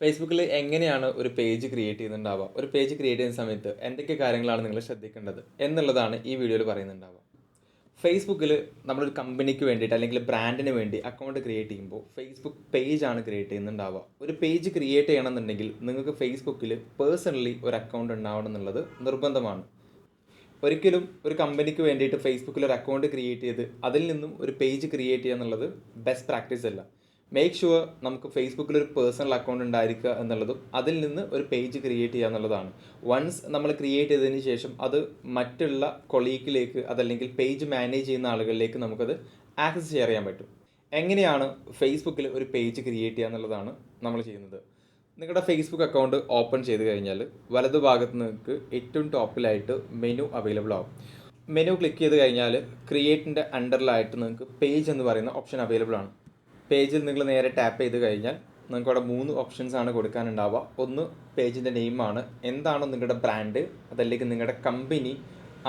ഫേസ്ബുക്കിൽ എങ്ങനെയാണ് ഒരു പേജ് ക്രിയേറ്റ് ചെയ്യുന്നുണ്ടാവുക, ഒരു പേജ് ക്രിയേറ്റ് ചെയ്യുന്ന സമയത്ത് എന്തൊക്കെ കാര്യങ്ങളാണ് നിങ്ങൾ ശ്രദ്ധിക്കേണ്ടത് എന്നുള്ളതാണ് ഈ വീഡിയോയിൽ പറയുന്നുണ്ടാവുക. ഫേസ്ബുക്കിൽ നമ്മളൊരു കമ്പനിക്ക് വേണ്ടിയിട്ട് അല്ലെങ്കിൽ ബ്രാൻഡിന് വേണ്ടി അക്കൗണ്ട് ക്രിയേറ്റ് ചെയ്യുമ്പോൾ ഫേസ്ബുക്ക് പേജാണ് ക്രിയേറ്റ് ചെയ്യുന്നുണ്ടാവുക. ഒരു പേജ് ക്രിയേറ്റ് ചെയ്യണമെന്നുണ്ടെങ്കിൽ നിങ്ങൾക്ക് ഫേസ്ബുക്കിൽ പേഴ്സണലി ഒരു അക്കൗണ്ട് ഉണ്ടാവണം എന്നുള്ളത് നിർബന്ധമാണ്. ഒരിക്കലും ഒരു കമ്പനിക്ക് വേണ്ടിയിട്ട് ഫേസ്ബുക്കിൽ ഒരു അക്കൗണ്ട് ക്രിയേറ്റ് ചെയ്ത് അതിൽ നിന്നും ഒരു പേജ് ക്രിയേറ്റ് ചെയ്യുക എന്നുള്ളത് ബെസ്റ്റ് പ്രാക്ടീസ് അല്ല. മേക്ക് ഷുവർ നമുക്ക് ഫേസ്ബുക്കിൽ ഒരു പേഴ്സണൽ അക്കൗണ്ട് ഉണ്ടായിരിക്കുക എന്നുള്ളതും അതിൽ നിന്ന് ഒരു പേജ് ക്രിയേറ്റ് ചെയ്യുക എന്നുള്ളതാണ്. വൺസ് നമ്മൾ ക്രിയേറ്റ് ചെയ്തതിന് ശേഷം അത് മറ്റുള്ള കൊളീഗിലേക്ക് അതല്ലെങ്കിൽ പേജ് മാനേജ് ചെയ്യുന്ന ആളുകളിലേക്ക് നമുക്കത് ആക്സസ് ഷെയർ ചെയ്യാൻ പറ്റും. എങ്ങനെയാണ് ഫേസ്ബുക്കിൽ ഒരു പേജ് ക്രിയേറ്റ് ചെയ്യുക എന്നുള്ളതാണ് നമ്മൾ ചെയ്യുന്നത്. നിങ്ങളുടെ ഫേസ്ബുക്ക് അക്കൗണ്ട് ഓപ്പൺ ചെയ്ത് കഴിഞ്ഞാൽ വലതുഭാഗത്ത് നിങ്ങൾക്ക് ഏറ്റവും ടോപ്പിലായിട്ട് മെനു അവൈലബിൾ ആവും. മെനു ക്ലിക്ക് ചെയ്ത് കഴിഞ്ഞാൽ ക്രിയേറ്റിൻ്റെ അണ്ടറിലായിട്ട് നിങ്ങൾക്ക് പേജ് എന്ന് പറയുന്ന ഓപ്ഷൻ അവൈലബിൾ ആണ്. പേജിൽ നിങ്ങൾ നേരെ ടാപ്പ് ചെയ്ത് കഴിഞ്ഞാൽ നിങ്ങൾക്ക് അവിടെ 3 ഓപ്ഷൻസ് ആണ് കൊടുക്കാനുണ്ടാവുക. ഒന്ന് പേജിൻ്റെ നെയിമാണ്, എന്താണോ നിങ്ങളുടെ ബ്രാൻഡ് അതല്ലെങ്കിൽ നിങ്ങളുടെ കമ്പനി,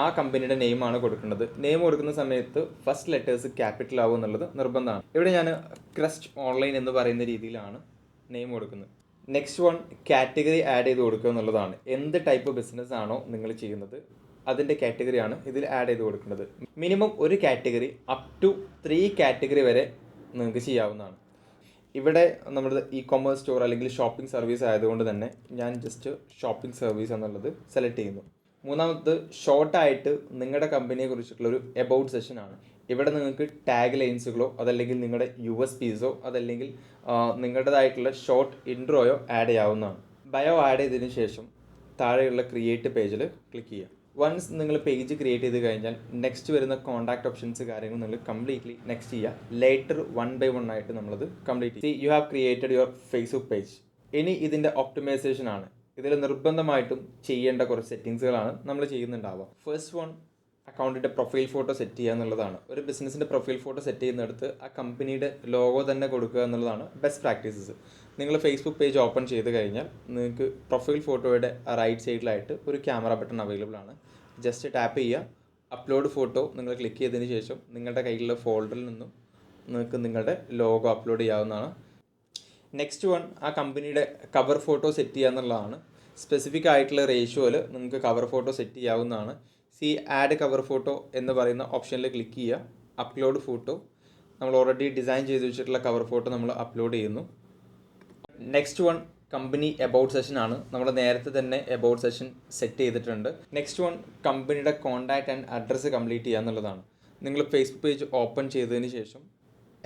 ആ കമ്പനിയുടെ നെയിമാണ് കൊടുക്കേണ്ടത്. നെയിം കൊടുക്കുന്ന സമയത്ത് ഫസ്റ്റ് ലെറ്റേഴ്സ് ക്യാപിറ്റൽ ആവും എന്നുള്ളത് നിർബന്ധമാണ്. ഇവിടെ ഞാൻ ക്രസ്റ്റ് ഓൺലൈൻ എന്ന് പറയുന്ന രീതിയിലാണ് നെയിം കൊടുക്കുന്നത്. നെക്സ്റ്റ് വൺ കാറ്റഗറി ആഡ് ചെയ്ത് കൊടുക്കുക എന്നുള്ളതാണ്. എന്ത് ടൈപ്പ് ബിസിനസ് ആണോ നിങ്ങൾ ചെയ്യുന്നത് അതിൻ്റെ കാറ്റഗറിയാണ് ഇതിൽ ആഡ് ചെയ്ത് കൊടുക്കുന്നത്. മിനിമം ഒരു കാറ്റഗറി അപ് ടു 3 കാറ്റഗറി വരെ നിങ്ങൾക്ക് ചെയ്യാവുന്നതാണ്. ഇവിടെ നമ്മുടെ ഇ-കൊമേഴ്സ് സ്റ്റോർ അല്ലെങ്കിൽ ഷോപ്പിംഗ് സർവീസ് ആയതുകൊണ്ട് തന്നെ ഞാൻ ജസ്റ്റ് ഷോപ്പിംഗ് സർവീസ് എന്നുള്ളത് സെലക്ട് ചെയ്യുന്നു. മൂന്നാമത് ഷോർട്ടായിട്ട് നിങ്ങളുടെ കമ്പനിയെ കുറിച്ചിട്ടുള്ളൊരു എബൌട്ട് സെഷനാണ്. ഇവിടെ നിങ്ങൾക്ക് ടാഗ് ലൈൻസുകളോ അതല്ലെങ്കിൽ നിങ്ങളുടെ USPസോ അതല്ലെങ്കിൽ നിങ്ങളുടേതായിട്ടുള്ള ഷോർട്ട് ഇൻട്രോയോ ആഡ് ചെയ്യാവുന്നതാണ്. ബയോ ആഡ് ചെയ്തതിന് ശേഷം താഴെയുള്ള ക്രിയേറ്റ് പേജിൽ ക്ലിക്ക് ചെയ്യുക. വൺസ് നിങ്ങൾ പേജ് ക്രിയേറ്റ് ചെയ്ത് കഴിഞ്ഞാൽ നെക്സ്റ്റ് വരുന്ന കോൺടാക്ട് ഓപ്ഷൻസ് കാര്യങ്ങൾ നിങ്ങൾ കംപ്ലീറ്റ്ലി നെക്സ്റ്റ് ചെയ്യുക. ലേറ്റർ 1 by 1 ആയിട്ട് നമ്മളത് കംപ്ലീറ്റ് ചെയ്യും. You have created your Facebook page. ഇനി ഇതിൻ്റെ ഒപ്റ്റിമൈസേഷൻ ആണ്. ഇതിൽ നിർബന്ധമായിട്ടും ചെയ്യേണ്ട കുറച്ച് സെറ്റിങ്സുകളാണ് നമ്മൾ ചെയ്യുന്നുണ്ടാവുക. ഫസ്റ്റ് വൺ, അക്കൗണ്ടിൻ്റെ പ്രൊഫൈൽ ഫോട്ടോ സെറ്റ് ചെയ്യുക എന്നുള്ളതാണ്. ഒരു ബിസിനസ്സിൻ്റെ പ്രൊഫൈൽ ഫോട്ടോ സെറ്റ് ചെയ്യുന്നിടത്ത് ആ കമ്പനിയുടെ ലോഗോ തന്നെ കൊടുക്കുക എന്നുള്ളതാണ് ബെസ്റ്റ് പ്രാക്ടീസസ്. നിങ്ങൾ ഫേസ്ബുക്ക് പേജ് ഓപ്പൺ ചെയ്ത് കഴിഞ്ഞാൽ നിങ്ങൾക്ക് പ്രൊഫൈൽ ഫോട്ടോയുടെ റൈറ്റ് സൈഡിലായിട്ട് ഒരു ക്യാമറ ബട്ടൺ അവൈലബിൾ ആണ്. ജസ്റ്റ് ടാപ്പ് ചെയ്യുക, അപ്ലോഡ് ഫോട്ടോ നിങ്ങൾ ക്ലിക്ക് ചെയ്തതിന് ശേഷം നിങ്ങളുടെ കയ്യിലുള്ള ഫോൾഡറിൽ നിന്നും നിങ്ങൾക്ക് നിങ്ങളുടെ ലോഗോ അപ്ലോഡ് ചെയ്യാവുന്നതാണ്. നെക്സ്റ്റ് വൺ, ആ കമ്പനിയുടെ കവർ ഫോട്ടോ സെറ്റ് ചെയ്യുക എന്നുള്ളതാണ്. സ്പെസിഫിക് ആയിട്ടുള്ള റേഷ്യോയിൽ നിങ്ങൾക്ക് കവർ ഫോട്ടോ സെറ്റ് ചെയ്യാവുന്നതാണ്. ആഡ് കവർ ഫോട്ടോ എന്ന് പറയുന്ന ഓപ്ഷനിൽ ക്ലിക്ക് ചെയ്യുക. അപ്ലോഡ് ഫോട്ടോ, നമ്മൾ ഓൾറെഡി ഡിസൈൻ ചെയ്ത് വെച്ചിട്ടുള്ള കവർ ഫോട്ടോ നമ്മൾ അപ്ലോഡ് ചെയ്യുന്നു. Next one, company about session ആണ്. നമ്മൾ നേരത്തെ തന്നെ എബൌട്ട് സെഷൻ സെറ്റ് ചെയ്തിട്ടുണ്ട്. നെക്സ്റ്റ് വൺ, കമ്പനിയുടെ കോൺടാക്റ്റ് ആൻഡ് അഡ്രസ്സ് കംപ്ലീറ്റ് ചെയ്യുക എന്നുള്ളതാണ്. നിങ്ങൾ ഫേസ്ബുക്ക് പേജ് ഓപ്പൺ ചെയ്തതിന് ശേഷം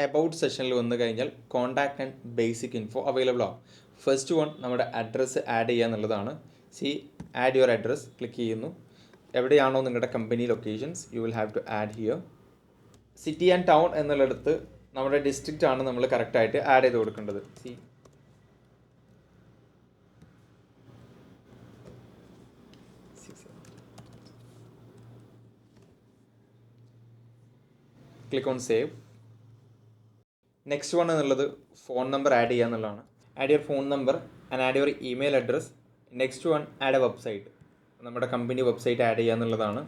എബൌട്ട് സെഷനിൽ വന്നു കഴിഞ്ഞാൽ contact and basic info available ആവും. ഫസ്റ്റ് വൺ, നമ്മുടെ അഡ്രസ്സ് ആഡ് ചെയ്യുക എന്നുള്ളതാണ്. ആഡ് യുവർ അഡ്രസ്സ് ക്ലിക്ക് ചെയ്യുന്നു. എവിടെയാണോ നിങ്ങളുടെ company locations you will have to add here. City and town എന്നുള്ളിടത്ത് നമ്മുടെ ഡിസ്ട്രിക്റ്റ് ആണ് നമ്മൾ കറക്റ്റായിട്ട് ആഡ് ചെയ്ത് കൊടുക്കേണ്ടത്. Click on save. Next one എന്നുള്ളത് ഫോൺ നമ്പർ ആഡ് ചെയ്യുക എന്നുള്ളതാണ്. Add your phone number and add your email address. Next one, add a website. നമ്മുടെ കമ്പനി വെബ്സൈറ്റ് ആഡ് ചെയ്യുക എന്നുള്ളതാണ്.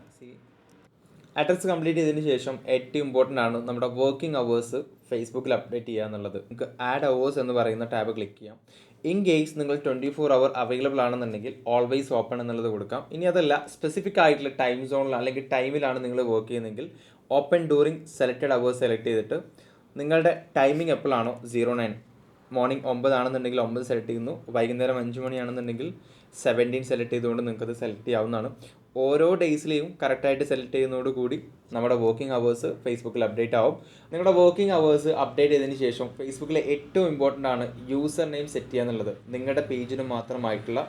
അഡ്രസ്സ് കംപ്ലീറ്റ് ചെയ്തതിന് ശേഷം ഏറ്റവും ഇമ്പോർട്ടൻ്റ് ആണ് നമ്മുടെ വർക്കിംഗ് അവേഴ്സ് ഫേസ്ബുക്കിൽ അപ്ഡേറ്റ് ചെയ്യുക എന്നുള്ളത്. നിങ്ങൾക്ക് ആഡ് അവേഴ്സ് എന്ന് പറയുന്ന ടാബ് ക്ലിക്ക് ചെയ്യാം. ഇൻ കേസ് നിങ്ങൾ 24 hour അവൈലബിൾ ആണെന്നുണ്ടെങ്കിൽ ഓൾവേസ് ഓപ്പൺ എന്നുള്ളത് കൊടുക്കാം. ഇനി അതല്ല, സ്പെസിഫിക് ആയിട്ടുള്ള ടൈം സോണിൽ അല്ലെങ്കിൽ ടൈമിലാണ് നിങ്ങൾ വർക്ക് ചെയ്യുന്നതെങ്കിൽ open during selected hours select ചെയ്തിട്ട് നിങ്ങളുടെ ടൈമിംഗ് എപ്പോഴാണോ 09 മോർണിംഗ് 9 ആണെന്നുണ്ടെങ്കിൽ 9 സെലക്ട് ചെയ്യുന്നു. വൈകുന്നേരം 5 മണിയാണെന്നുണ്ടെങ്കിൽ 17 സെലക്ട് ചെയ്തുകൊണ്ട് നിങ്ങൾക്കത് സെലക്ട് ചെയ്യാവുന്നതാണ്. ഓരോ ഡേയ്സിലെയും കറക്റ്റായിട്ട് സെലക്ട് ചെയ്യുന്നതോടുകൂടി നമ്മുടെ വർക്കിംഗ് അവേഴ്സ് ഫേസ്ബുക്കിൽ അപ്ഡേറ്റ് ആവും. നിങ്ങളുടെ വർക്കിംഗ് അവേഴ്സ് അപ്ഡേറ്റ് ചെയ്തതിന് ശേഷം ഫേസ്ബുക്കിലെ ഏറ്റവും ഇമ്പോർട്ടൻ്റ് ആണ് യൂസർ നെയിം സെറ്റ് ചെയ്യുക എന്നുള്ളത്. നിങ്ങളുടെ പേജിന് മാത്രമായിട്ടുള്ള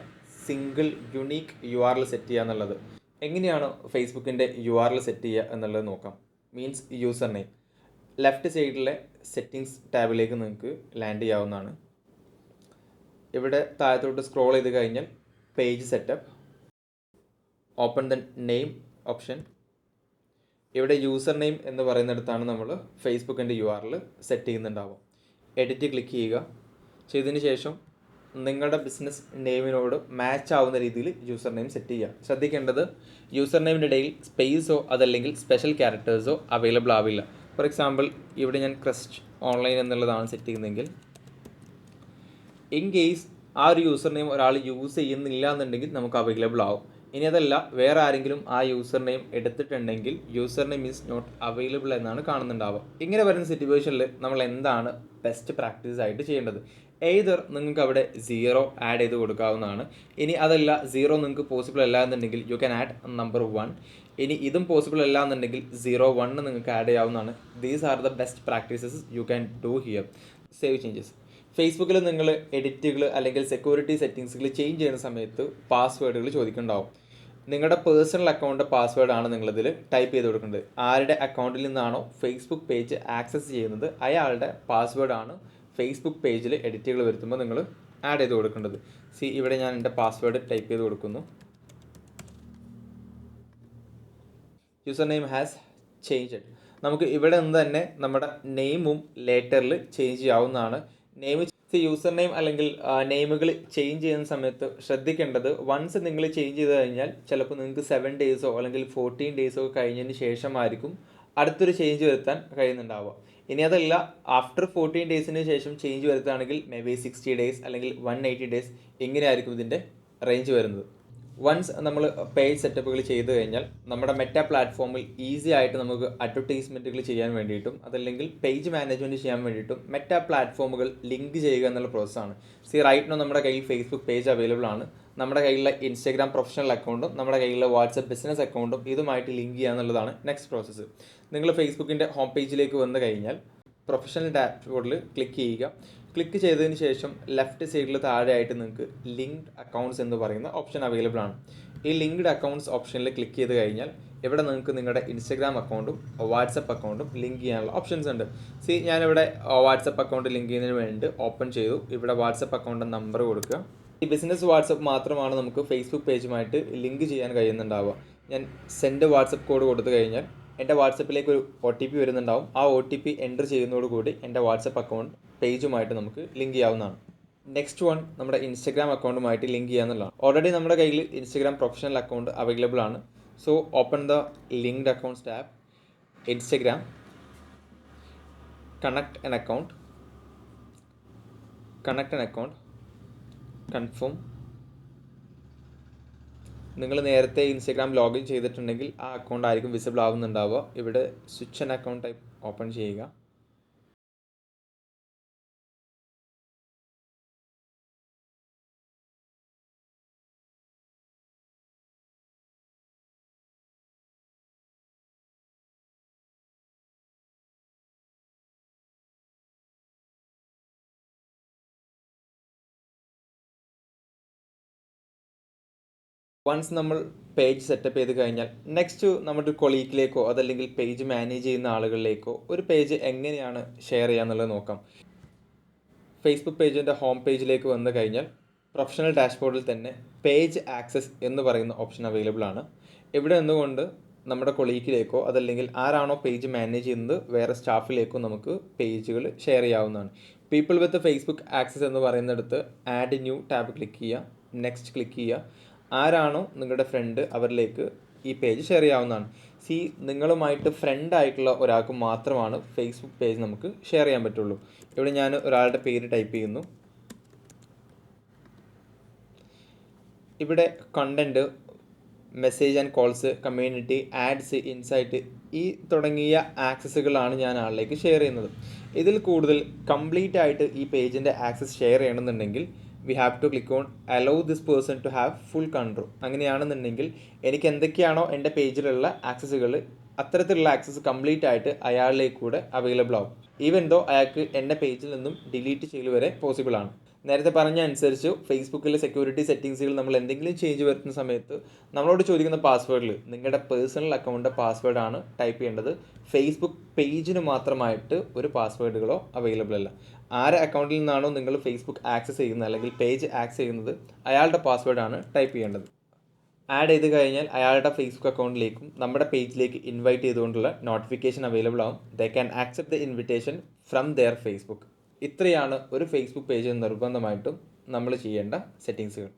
സിംഗിൾ യുണീക്ക് URL സെറ്റ് ചെയ്യുക എന്നുള്ളത്. എങ്ങനെയാണ് ഫേസ്ബുക്കിൻ്റെ URL സെറ്റ് ചെയ്യുക എന്നുള്ളത് നോക്കാം. Means user name. ലെഫ്റ്റ് സൈഡിലെ സെറ്റിങ്സ് ടാബിലേക്ക് നിങ്ങൾക്ക് ലാൻഡ് ചെയ്യാവുന്നതാണ്. ഇവിടെ താഴത്തോട്ട് സ്ക്രോൾ ചെയ്ത് കഴിഞ്ഞാൽ page setup, open the name option. ഇവിടെ യൂസർ നെയിം എന്ന് പറയുന്നിടത്താണ് നമ്മൾ ഫേസ്ബുക്കിൻ്റെ URL സെറ്റ് ചെയ്യുന്നുണ്ടാവും. എഡിറ്റ് ക്ലിക്ക് ചെയ്യുക. ചെയ്തതിന് ശേഷം നിങ്ങളുടെ ബിസിനസ് നെയിമിനോട് മാച്ച് ആവുന്ന രീതിയിൽ യൂസർ നെയിം സെറ്റ് ചെയ്യുക. ശ്രദ്ധിക്കേണ്ടത്, യൂസർ നെയിമിൻ്റെ ഇടയിൽ സ്പേസോ അതല്ലെങ്കിൽ സ്പെഷ്യൽ ക്യാരക്ടേഴ്സോ അവൈലബിൾ ആവില്ല. ഫോർ എക്സാമ്പിൾ, ഇവിടെ ഞാൻ ക്രസ്റ്റ് ഓൺലൈൻ എന്നുള്ളതാണ് സെറ്റ് ചെയ്യുന്നതെങ്കിൽ ഇൻ കേസ് ആ ഒരു യൂസർ നെയിം ഒരാൾ യൂസ് ചെയ്യുന്നില്ല എന്നുണ്ടെങ്കിൽ നമുക്ക് അവൈലബിൾ ആവും. ഇനി അതല്ല, വേറെ ആരെങ്കിലും ആ യൂസർ നെയിം എടുത്തിട്ടുണ്ടെങ്കിൽ user name is not available എന്നാണ് കാണുന്നുണ്ടാവുക. ഇങ്ങനെ വരുന്ന സിറ്റുവേഷനിൽ നമ്മൾ എന്താണ് ബെസ്റ്റ് പ്രാക്ടീസ് ആയിട്ട് ചെയ്യേണ്ടത്? എയ്തർ നിങ്ങൾക്ക് അവിടെ 0 ആഡ് ചെയ്ത് കൊടുക്കാവുന്നതാണ്. ഇനി അതല്ല, 0 നിങ്ങൾക്ക് പോസിബിൾ അല്ല എന്നുണ്ടെങ്കിൽ യു ക്യാൻ ആഡ് നമ്പർ 1. ഇനി ഇതും പോസിബിൾ അല്ല എന്നുണ്ടെങ്കിൽ 01 നിങ്ങൾക്ക് ആഡ് ചെയ്യാവുന്നതാണ്. These are the best practices you can do here. Save changes. ഫേസ്ബുക്കിൽ നിങ്ങൾ എഡിറ്റുകൾ അല്ലെങ്കിൽ സെക്യൂരിറ്റി സെറ്റിങ്സുകൾ ചേഞ്ച് ചെയ്യുന്ന സമയത്ത് പാസ്വേഡുകൾ ചോദിക്കുന്നുണ്ടാവും. നിങ്ങളുടെ പേഴ്സണൽ അക്കൗണ്ട് പാസ്വേഡാണ് നിങ്ങളിതിൽ ടൈപ്പ് ചെയ്ത് കൊടുക്കേണ്ടത്. ആരുടെ അക്കൗണ്ടിൽ നിന്നാണോ ഫേസ്ബുക്ക് പേജ് ആക്സസ് ചെയ്യുന്നത് അയാളുടെ പാസ്വേഡാണ് ഫേസ്ബുക്ക് പേജിൽ എഡിറ്റുകൾ വരുത്തുമ്പോൾ നിങ്ങൾ ആഡ് ചെയ്ത് കൊടുക്കേണ്ടത്. ഇവിടെ ഞാൻ എൻ്റെ പാസ്വേഡ് ടൈപ്പ് ചെയ്ത് കൊടുക്കുന്നു. User name has changed. നമുക്ക് ഇവിടെ നിന്ന് തന്നെ നമ്മുടെ നെയിമും ലേറ്ററിൽ ചേഞ്ച് ചെയ്യാവുന്നതാണ്. യൂസർ നെയിം അല്ലെങ്കിൽ നെയിമുകൾ ചേഞ്ച് ചെയ്യുന്ന സമയത്ത് ശ്രദ്ധിക്കേണ്ടത്, വൺസ് നിങ്ങൾ ചേഞ്ച് ചെയ്ത് കഴിഞ്ഞാൽ ചിലപ്പോൾ നിങ്ങൾക്ക് 7 ഡേയ്സോ അല്ലെങ്കിൽ 14 ഡേയ്സോ കഴിഞ്ഞതിന് ശേഷമായിരിക്കും അടുത്തൊരു ചേഞ്ച് വരുത്താൻ കഴിയുന്നുണ്ടാവുക. ഇനി അതല്ല, ആഫ്റ്റർ 14 ഡേയ്സിന് ശേഷം ചേഞ്ച് വരുത്തുകയാണെങ്കിൽ മേ ബി 60 ഡേയ്സ് അല്ലെങ്കിൽ 180 ഡേയ്സ് ഇങ്ങനെയായിരിക്കും ഇതിൻ്റെ റേഞ്ച് വരുന്നത്. വൺസ് നമ്മൾ പേജ് സെറ്റപ്പുകൾ ചെയ്ത് കഴിഞ്ഞാൽ നമ്മുടെ മെറ്റാ പ്ലാറ്റ്ഫോമിൽ ഈസി ആയിട്ട് നമുക്ക് അഡ്വർടൈസ്മെൻറ്റുകൾ ചെയ്യാൻ വേണ്ടിയിട്ടും അതല്ലെങ്കിൽ പേജ് മാനേജ്മെൻറ്റ് ചെയ്യാൻ വേണ്ടിയിട്ടും മെറ്റാ പ്ലാറ്റ്ഫോമുകൾ ലിങ്ക് ചെയ്യുക എന്നുള്ള പ്രോസസ്സാണ്. റൈറ്റ് നോ നമ്മുടെ കയ്യിൽ ഫേസ്ബുക്ക് പേജ് അവൈലബിൾ ആണ്. നമ്മുടെ കയ്യിലുള്ള ഇൻസ്റ്റാഗ്രാം പ്രൊഫഷണൽ അക്കൗണ്ടും നമ്മുടെ കയ്യിലുള്ള വാട്സപ്പ് ബിസിനസ് അക്കൗണ്ടും ഇതുമായിട്ട് ലിങ്ക് ചെയ്യുക എന്നുള്ളതാണ് നെക്സ്റ്റ് പ്രോസസ്സ്. നിങ്ങൾ ഫേസ്ബുക്കിൻ്റെ ഹോം പേജിലേക്ക് വന്നു കഴിഞ്ഞാൽ പ്രൊഫഷണൽ ഡാഷ്ബോർഡിൽ ക്ലിക്ക് ചെയ്യുക. ക്ലിക്ക് ചെയ്തതിന് ശേഷം ലെഫ്റ്റ് സൈഡിൽ താഴെയായിട്ട് നിങ്ങൾക്ക് ലിങ്ക്ഡ് അക്കൗണ്ട്സ് എന്ന് പറയുന്ന ഓപ്ഷൻ അവൈലബിൾ ആണ്. ഈ ലിങ്ക്ഡ് അക്കൗണ്ട്സ് ഓപ്ഷനിൽ ക്ലിക്ക് ചെയ്ത് കഴിഞ്ഞാൽ ഇവിടെ നിങ്ങൾക്ക് നിങ്ങളുടെ ഇൻസ്റ്റാഗ്രാം അക്കൗണ്ടും വാട്സപ്പ് അക്കൗണ്ടും ലിങ്ക് ചെയ്യാനുള്ള ഓപ്ഷൻസ് ഉണ്ട്. ഞാനിവിടെ വാട്സപ്പ് അക്കൗണ്ട് ലിങ്ക് ചെയ്യുന്നതിന് വേണ്ടി ഓപ്പൺ ചെയ്തു. ഇവിടെ വാട്സപ്പ് അക്കൗണ്ട് നമ്പർ കൊടുക്കുക. ഈ ബിസിനസ് വാട്സപ്പ് മാത്രമാണ് നമുക്ക് ഫേസ്ബുക്ക് പേജുമായിട്ട് ലിങ്ക് ചെയ്യാൻ കഴിയുന്നുണ്ടാവുക. ഞാൻ സെൻഡ് വാട്സപ്പ് കോഡ് കൊടുത്തു കഴിഞ്ഞാൽ എൻ്റെ വാട്സപ്പിലേക്ക് ഒരു OTP വരുന്നുണ്ടാവും. ആ OTP എൻ്റർ ചെയ്യുന്നതോടുകൂടി എൻ്റെ വാട്സപ്പ് അക്കൗണ്ട് പേജുമായിട്ട് നമുക്ക് ലിങ്ക് ചെയ്യാവുന്നതാണ്. നെക്സ്റ്റ് വൺ നമ്മുടെ ഇൻസ്റ്റാഗ്രാം അക്കൗണ്ടുമായിട്ട് ലിങ്ക് ചെയ്യാന്നുള്ളതാണ്. ഓൾറെഡി നമ്മുടെ കയ്യിൽ ഇൻസ്റ്റാഗ്രാം പ്രൊഫഷണൽ അക്കൗണ്ട് അവൈലബിൾ ആണ്. Open the linked accounts tab, Instagram, connect an account, confirm. നിങ്ങൾ നേരത്തെ ഇൻസ്റ്റാഗ്രാം ലോഗിൻ ചെയ്തിട്ടുണ്ടെങ്കിൽ ആ അക്കൗണ്ട് ആയിരിക്കും വിസിബിൾ ആവുന്നുണ്ടാവുക. ഇവിടെ switch an account type open ചെയ്യുക. വൺസ് നമ്മൾ പേജ് സെറ്റപ്പ് ചെയ്ത് കഴിഞ്ഞാൽ നെക്സ്റ്റ് നമ്മുടെ കൊളീഗിലേക്കോ അതല്ലെങ്കിൽ പേജ് മാനേജ് ചെയ്യുന്ന ആളുകളിലേക്കോ ഒരു പേജ് എങ്ങനെയാണ് ഷെയർ ചെയ്യുക എന്നുള്ളത് നോക്കാം. ഫേസ്ബുക്ക് പേജിൻ്റെ ഹോം പേജിലേക്ക് വന്നു കഴിഞ്ഞാൽ പ്രൊഫഷണൽ ഡാഷ്ബോർഡിൽ തന്നെ പേജ് ആക്സസ് എന്ന് പറയുന്ന ഓപ്ഷൻ അവൈലബിൾ ആണ്. ഇവിടെ നിന്നുകൊണ്ട് നമ്മുടെ കൊളീഗിലേക്കോ അതല്ലെങ്കിൽ ആരാണോ പേജ് മാനേജ് ചെയ്യുന്നത് വേറെ സ്റ്റാഫിലേക്കോ നമുക്ക് പേജുകൾ ഷെയർ ചെയ്യാവുന്നതാണ്. പീപ്പിൾ വിത്ത് ഫേസ്ബുക്ക് ആക്സസ് എന്ന് പറയുന്നിടത്ത് ആഡ് ന്യൂ ടാബ് ക്ലിക്ക് ചെയ്യുക. നെക്സ്റ്റ് ക്ലിക്ക് ചെയ്യുക. ആരാണോ നിങ്ങളുടെ ഫ്രണ്ട് അവരിലേക്ക് ഈ പേജ് ഷെയർ ചെയ്യാവുന്നതാണ്. നിങ്ങളുമായിട്ട് ഫ്രണ്ട് ആയിട്ടുള്ള ഒരാൾക്ക് മാത്രമാണ് ഫേസ്ബുക്ക് പേജ് നമുക്ക് ഷെയർ ചെയ്യാൻ പറ്റുള്ളൂ. ഇവിടെ ഞാൻ ഒരാളുടെ പേര് ടൈപ്പ് ചെയ്യുന്നു. ഇവിടെ content, message and calls, community, ads, insight ഈ തുടങ്ങിയ ആക്സസുകളാണ് ഞാൻ ആളിലേക്ക് ഷെയർ ചെയ്യുന്നത്. ഇതിൽ കൂടുതൽ കംപ്ലീറ്റ് ആയിട്ട് ഈ പേജിൻ്റെ ആക്സസ് ഷെയർ ചെയ്യണമെന്നുണ്ടെങ്കിൽ we have to click on allow this person to have full control. അങ്ങനെയാണെന്നുണ്ടെങ്കിൽ എനിക്ക് എന്തൊക്കെയാണോ എൻ്റെ പേജിലുള്ള ആക്സസുകൾ അത്തരത്തിലുള്ള ആക്സസ് കംപ്ലീറ്റ് ആയിട്ട് അയാളിലേക്ക് കൂടെ അവൈലബിൾ ആവും. ഈവൻ ദോ അയാൾക്ക് എൻ്റെ പേജിൽ നിന്നും ഡിലീറ്റ് ചെയ്യൽ വരെ പോസിബിൾ ആണ്. നേരത്തെ പറഞ്ഞ അനുസരിച്ച് ഫേസ്ബുക്കിലെ സെക്യൂരിറ്റി സെറ്റിങ്സുകൾ നമ്മൾ എന്തെങ്കിലും ചേഞ്ച് വരുത്തുന്ന സമയത്ത് നമ്മളോട് ചോദിക്കുന്ന പാസ്വേഡിൽ നിങ്ങളുടെ പേഴ്സണൽ അക്കൗണ്ടിൻ്റെ പാസ്വേഡാണ് ടൈപ്പ് ചെയ്യേണ്ടത്. ഫേസ്ബുക്ക് പേജിന് മാത്രമായിട്ട് ഒരു പാസ്വേഡുകളോ അവൈലബിൾ അല്ല. ആരെ അക്കൗണ്ടിൽ നിന്നാണോ നിങ്ങൾ ഫേസ്ബുക്ക് ആക്സസ് ചെയ്യുന്നത് അല്ലെങ്കിൽ പേജ് ആക്സസ് ചെയ്യുന്നത് അയാളുടെ പാസ്വേഡാണ് ടൈപ്പ് ചെയ്യേണ്ടത്. ആഡ് ചെയ്ത് കഴിഞ്ഞാൽ അയാളുടെ ഫേസ്ബുക്ക് അക്കൗണ്ടിലേക്കും നമ്മുടെ പേജിലേക്ക് ഇൻവൈറ്റ് ചെയ്തുകൊണ്ടുള്ള നോട്ടിഫിക്കേഷൻ അവൈലബിൾ ആവും. They can accept the invitation from their Facebook. ഇത്രയാണ് ഒരു ഫേസ്ബുക്ക് പേജിൽ നിർബന്ധമായിട്ടും നമ്മൾ ചെയ്യേണ്ട സെറ്റിങ്സുകൾ.